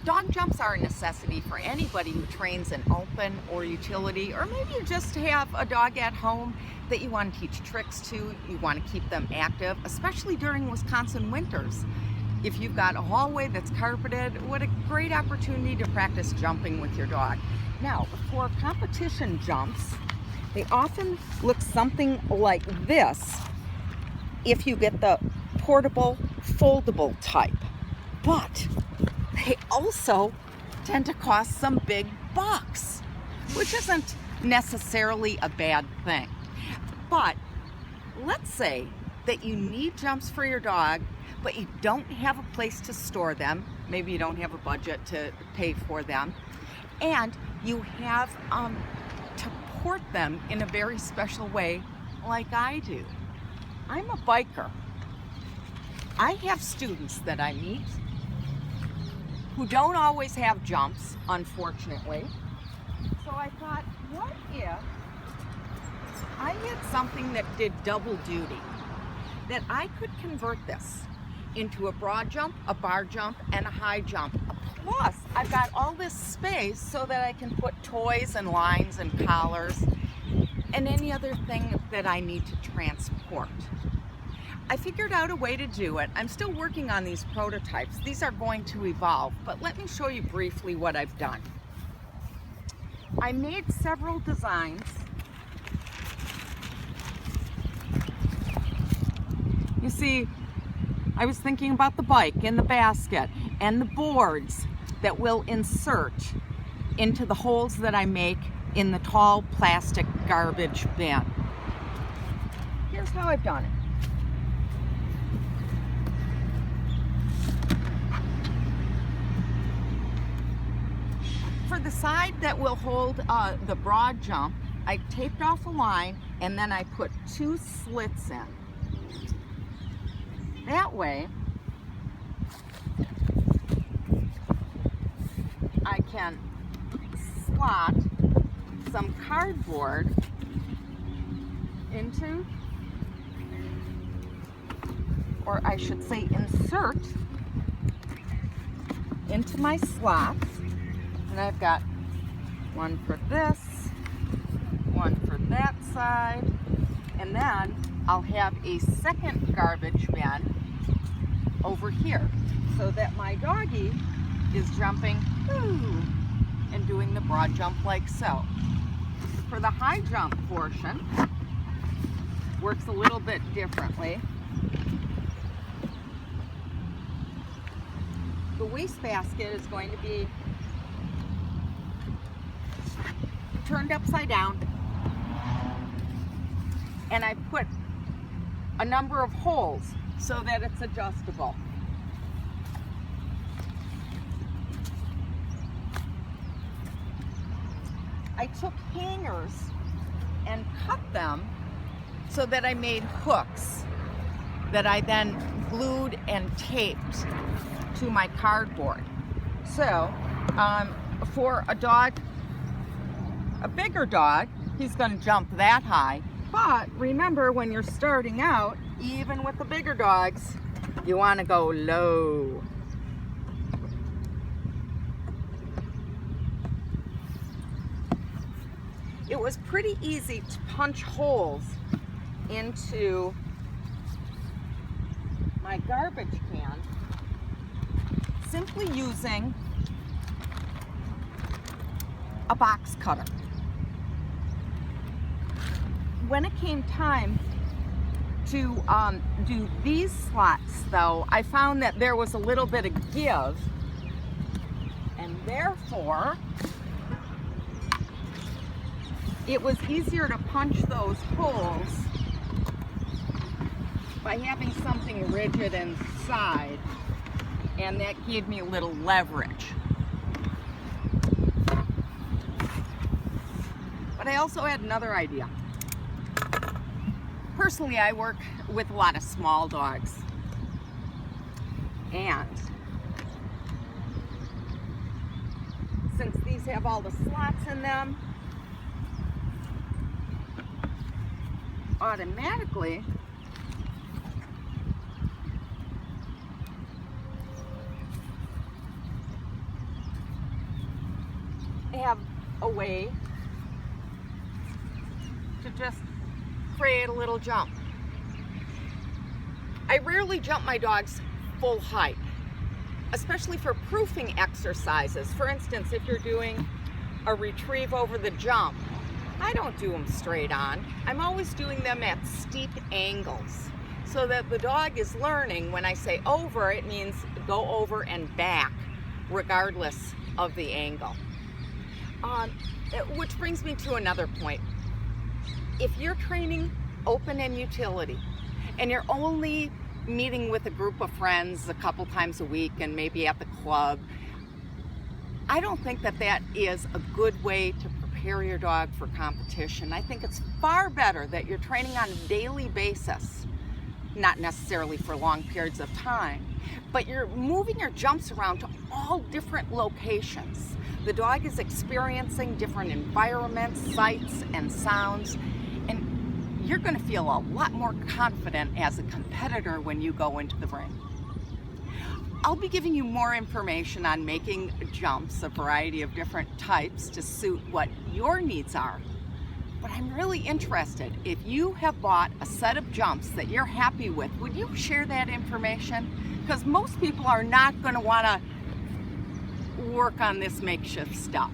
Dog jumps are a necessity for anybody who trains in open or utility, or maybe you just have a dog at home that you want to teach tricks to, you want to keep them active, especially during Wisconsin winters. If you've got a hallway that's carpeted, what a great opportunity to practice jumping with your dog. Now, for competition jumps, they often look something like this if you get the portable, foldable type. But they also tend to cost some big bucks, which isn't necessarily a bad thing. But let's say that you need jumps for your dog, but you don't have a place to store them. Maybe you don't have a budget to pay for them. And you have to port them in a very special way like I do. I'm a biker. I have students that I meet who don't always have jumps, unfortunately. So I thought, what if I had something that did double duty? That I could convert this into a broad jump, a bar jump, and a high jump. Plus, I've got all this space so that I can put toys and lines and collars and any other thing that I need to transport. I figured out a way to do it. I'm still working on these prototypes. These are going to evolve, but let me show you briefly what I've done. I made several designs. You see, I was thinking about the bike and the basket and the boards that will insert into the holes that I make in the tall plastic garbage bin. Here's how I've done it. For the side that will hold the broad jump, I taped off a line and then I put 2 slits in. That way, I can slot some cardboard into, or I should say insert into my slots. And I've got one for this, one for that side, and then I'll have a second garbage bin over here so that my doggie is jumping and doing the broad jump like so. For the high jump portion, works a little bit differently. The wastebasket is going to be turned upside down, and I put a number of holes so that it's adjustable. I took hangers and cut them so that I made hooks that I then glued and taped to my cardboard. So for a dog, a bigger dog, he's going to jump that high. But remember, when you're starting out, even with the bigger dogs, you want to go low. It was pretty easy to punch holes into my garbage can simply using a box cutter. When it came time to do these slots, though, I found that there was a little bit of give, and therefore it was easier to punch those holes by having something rigid inside, and that gave me a little leverage. But I also had another idea. Personally, I work with a lot of small dogs, and since these have all the slots in them, automatically have a way to just create a little jump. I rarely jump my dogs full height, especially for proofing exercises. For instance, if you're doing a retrieve over the jump, I don't do them straight on. I'm always doing them at steep angles so that the dog is learning when I say over, it means go over and back regardless of the angle. Which brings me to another point. If you're training open and utility and you're only meeting with a group of friends a couple times a week and maybe at the club, I don't think that that is a good way to prepare your dog for competition. I think it's far better that you're training on a daily basis, not necessarily for long periods of time, but you're moving your jumps around to all different locations. The dog is experiencing different environments, sights, and sounds, and you're going to feel a lot more confident as a competitor when you go into the ring. I'll be giving you more information on making jumps, a variety of different types to suit what your needs are. But I'm really interested, if you have bought a set of jumps that you're happy with, would you share that information? Because most people are not going to want to work on this makeshift stuff.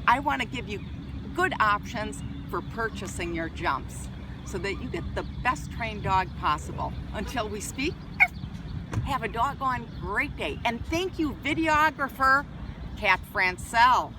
I want to give you good options for purchasing your jumps so that you get the best trained dog possible. Until we speak, have a doggone great day. And thank you, videographer Kat Francel.